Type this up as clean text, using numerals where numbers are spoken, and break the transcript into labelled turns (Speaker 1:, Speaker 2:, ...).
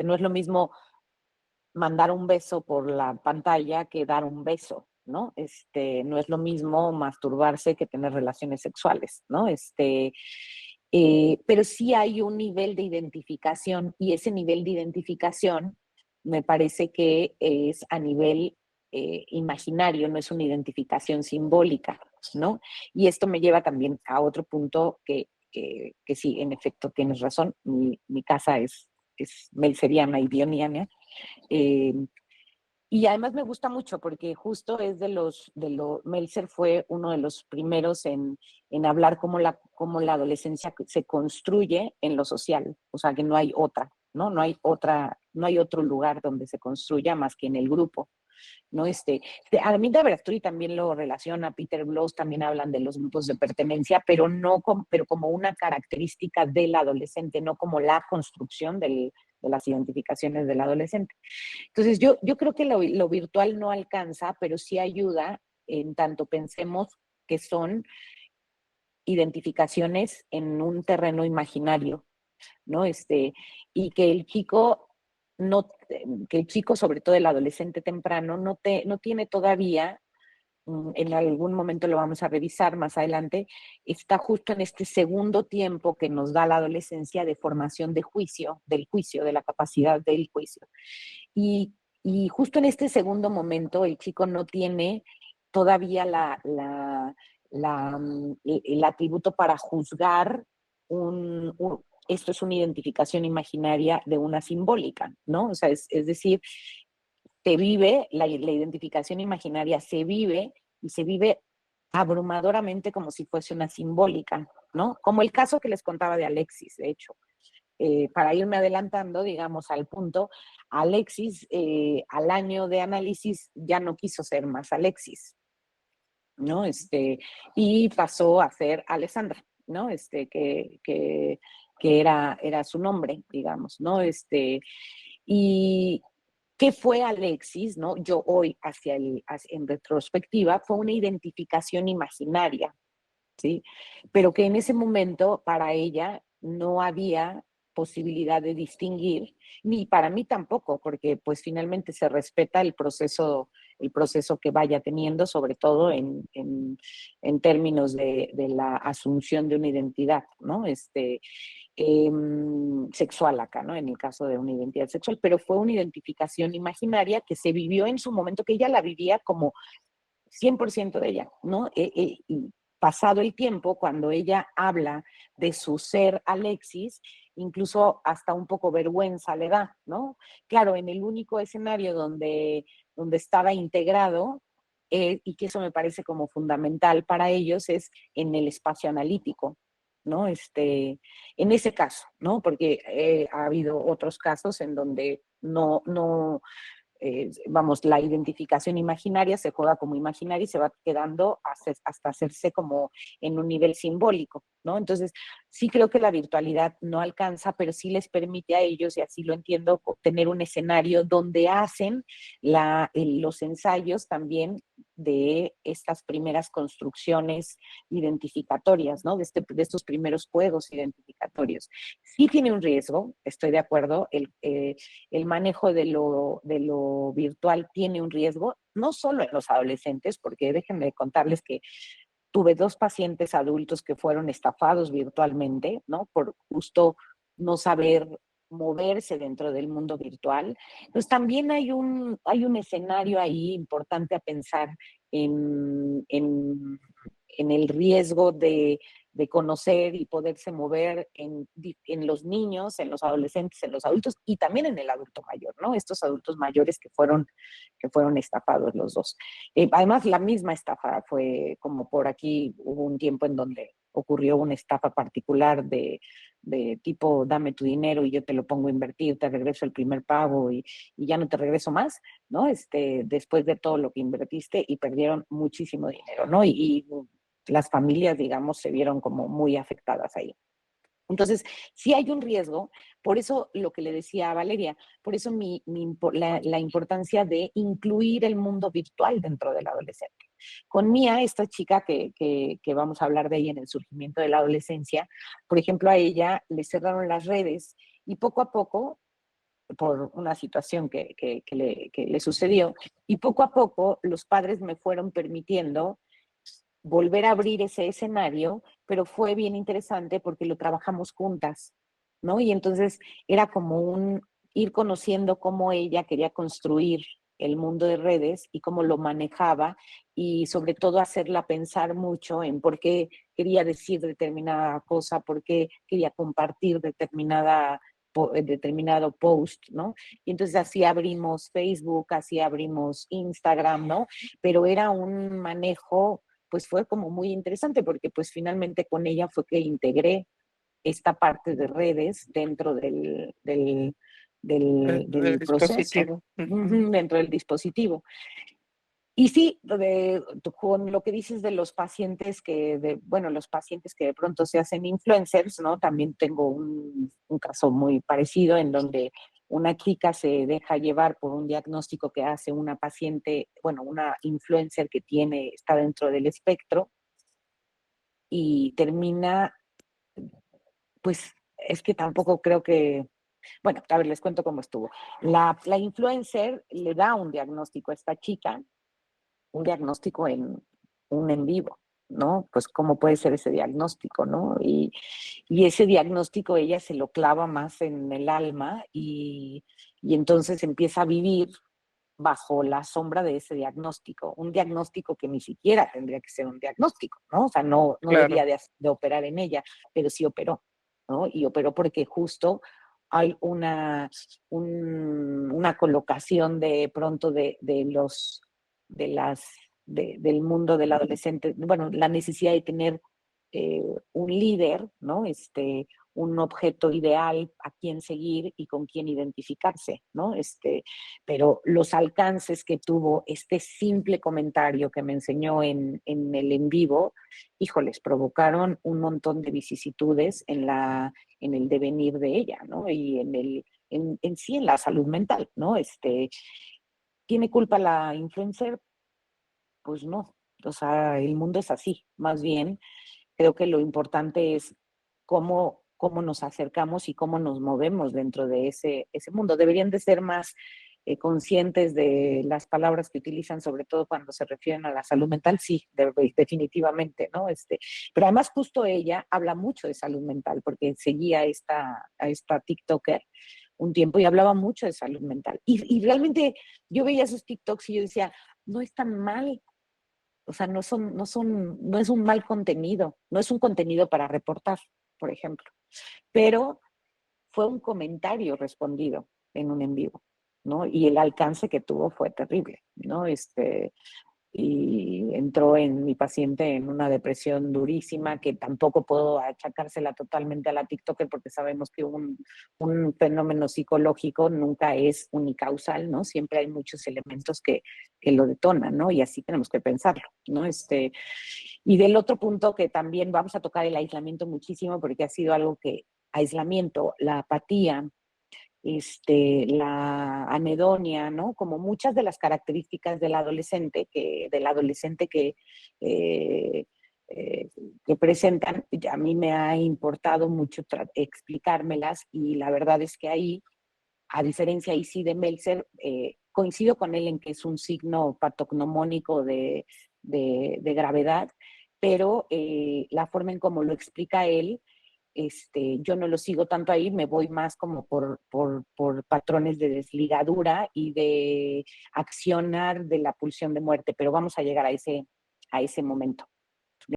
Speaker 1: No es lo mismo mandar un beso por la pantalla que dar un beso, ¿no? No es lo mismo masturbarse que tener relaciones sexuales, ¿no? Pero sí hay un nivel de identificación y ese nivel de identificación me parece que es a nivel imaginario, no es una identificación simbólica, ¿no? Y esto me lleva también a otro punto que sí, en efecto, tienes razón, mi casa es melceriana y bioniana, eh, y además me gusta mucho porque justo es Meltzer fue uno de los primeros en hablar cómo la adolescencia se construye en lo social, o sea que no hay otra, ¿no? No hay otro lugar donde se construya más que en el grupo, ¿no? A mí de Bradbury también lo relaciona, Peter Bloss también hablan de los grupos de pertenencia, pero pero como una característica del adolescente, no como la construcción de las identificaciones del adolescente. Entonces, yo creo que lo virtual no alcanza, pero sí ayuda en tanto pensemos que son identificaciones en un terreno imaginario, ¿no? Y que el chico no, que el chico, sobre todo el adolescente temprano, no tiene todavía, en algún momento lo vamos a revisar más adelante, está justo en este segundo tiempo que nos da la adolescencia de formación de juicio, del juicio, de la capacidad del juicio. Y, y justo en este segundo momento el chico no tiene todavía el atributo para juzgar esto es una identificación imaginaria de una simbólica, ¿no? O sea, es decir, la identificación imaginaria se vive y se vive abrumadoramente como si fuese una simbólica, ¿no? Como el caso que les contaba de Alexis, de hecho. Para irme adelantando, digamos, al punto, Alexis, al año de análisis, ya no quiso ser más Alexis, ¿no? Y pasó a ser Alessandra, ¿no? Que era su nombre, digamos, ¿no? Y ¿qué fue Alexis, no? Yo hoy, en retrospectiva, fue una identificación imaginaria, ¿sí? Pero que en ese momento para ella no había posibilidad de distinguir, ni para mí tampoco, porque pues finalmente se respeta el proceso que vaya teniendo, sobre todo en términos de la asunción de una identidad, ¿no? Sexual acá, ¿no? En el caso de una identidad sexual, pero fue una identificación imaginaria que se vivió en su momento, que ella la vivía como 100% de ella, ¿no? Y pasado el tiempo, cuando ella habla de su ser Alexis, incluso hasta un poco vergüenza le da, ¿no? Claro, en el único escenario donde estaba integrado, y que eso me parece como fundamental para ellos, es en el espacio analítico, ¿no? En ese caso, ¿no? Porque ha habido otros casos en donde vamos, la identificación imaginaria se juega como imaginaria y se va quedando hasta hacerse como en un nivel simbólico, ¿no? Entonces, sí creo que la virtualidad no alcanza, pero sí les permite a ellos, y así lo entiendo, tener un escenario donde hacen los ensayos también de estas primeras construcciones identificatorias, ¿no? De estos primeros juegos identificatorios. Sí tiene un riesgo, estoy de acuerdo, el manejo de lo virtual tiene un riesgo, no solo en los adolescentes, porque déjenme contarles que tuve 2 pacientes adultos que fueron estafados virtualmente, ¿no? Por justo no saber moverse dentro del mundo virtual. Entonces también hay un escenario ahí importante a pensar en, en, en el riesgo de conocer y poderse mover en los niños, en los adolescentes, en los adultos y también en el adulto mayor, ¿no? Estos adultos mayores que fueron estafados los dos. Además, la misma estafa fue como por aquí, hubo un tiempo en donde ocurrió una estafa particular de tipo, dame tu dinero y yo te lo pongo a invertir, te regreso el primer pago y ya no te regreso más, ¿no? Después de todo lo que invertiste y perdieron muchísimo dinero, ¿no? Y las familias, digamos, se vieron como muy afectadas ahí. Entonces, sí hay un riesgo, por eso lo que le decía a Valeria, por eso la importancia de incluir el mundo virtual dentro del adolescente. Con Mía, esta chica que vamos a hablar de ella en el surgimiento de la adolescencia, por ejemplo, a ella le cerraron las redes y poco a poco por una situación que le sucedió. Y poco a poco los padres me fueron permitiendo volver a abrir ese escenario, pero fue bien interesante porque lo trabajamos juntas, ¿no? Y entonces era como un ir conociendo cómo ella quería construir el mundo de redes y cómo lo manejaba y sobre todo hacerla pensar mucho en por qué quería decir determinada cosa, por qué quería compartir determinado post, ¿no? Y entonces así abrimos Facebook, así abrimos Instagram, ¿no? Pero era un manejo, pues fue como muy interesante porque pues finalmente con ella fue que integré esta parte de redes dentro
Speaker 2: del
Speaker 1: del proceso,
Speaker 2: dispositivo. Ujú.
Speaker 1: dentro del dispositivo. Y sí, con lo que dices de los pacientes bueno, los pacientes que de pronto se hacen influencers, ¿no? También tengo un caso muy parecido en donde una chica se deja llevar por un diagnóstico que hace una paciente, bueno, una influencer que está dentro del espectro y termina, pues es que tampoco creo que, bueno, a ver, les cuento cómo estuvo. La influencer le da un diagnóstico a esta chica, un diagnóstico en un en vivo, ¿no? Pues cómo puede ser ese diagnóstico, ¿no? Y ese diagnóstico ella se lo clava más en el alma y entonces empieza a vivir bajo la sombra de ese diagnóstico, un diagnóstico que ni siquiera tendría que ser un diagnóstico, ¿no? O sea, no
Speaker 2: Claro,
Speaker 1: debía de operar en ella, pero sí operó, ¿no? Y operó porque justo hay una colocación de pronto de las, del mundo del adolescente, bueno, la necesidad de tener un líder, ¿no? Un objeto ideal a quien seguir y con quien identificarse, ¿no? Pero los alcances que tuvo este simple comentario que me enseñó en el en vivo, híjoles, provocaron un montón de vicisitudes en el devenir de ella, ¿no? Y en sí, en la salud mental, ¿no? ¿Tiene culpa la influencer? Pues no. O sea, el mundo es así. Más bien, creo que lo importante es cómo nos acercamos y cómo nos movemos dentro de ese mundo. Deberían de ser más conscientes de las palabras que utilizan, sobre todo cuando se refieren a la salud mental, sí, definitivamente, ¿no? Pero además justo ella habla mucho de salud mental, porque seguía a esta TikToker un tiempo y hablaba mucho de salud mental. Y realmente yo veía sus TikToks y yo decía, no es tan mal, o sea, no es un mal contenido, no es un contenido para reportar, por ejemplo, pero fue un comentario respondido en un en vivo, ¿no? Y el alcance que tuvo fue terrible, ¿no? Y entró en mi paciente en una depresión durísima que tampoco puedo achacársela totalmente a la TikToker porque sabemos que un fenómeno psicológico nunca es unicausal, ¿no? Siempre hay muchos elementos que lo detonan, ¿no? Y así tenemos que pensarlo, ¿no? Y del otro punto que también vamos a tocar el aislamiento muchísimo porque ha sido algo que aislamiento, la apatía, la anedonia, ¿no? Como muchas de las características del adolescente eh, eh, que presentan, a mí me ha importado mucho explicármelas y la verdad es que ahí, a diferencia ahí sí de Meltzer, coincido con él en que es un signo patognomónico de gravedad, pero la forma en cómo lo explica él, yo no lo sigo tanto ahí, me voy más como por patrones de desligadura y de accionar de la pulsión de muerte, pero vamos a llegar a ese momento.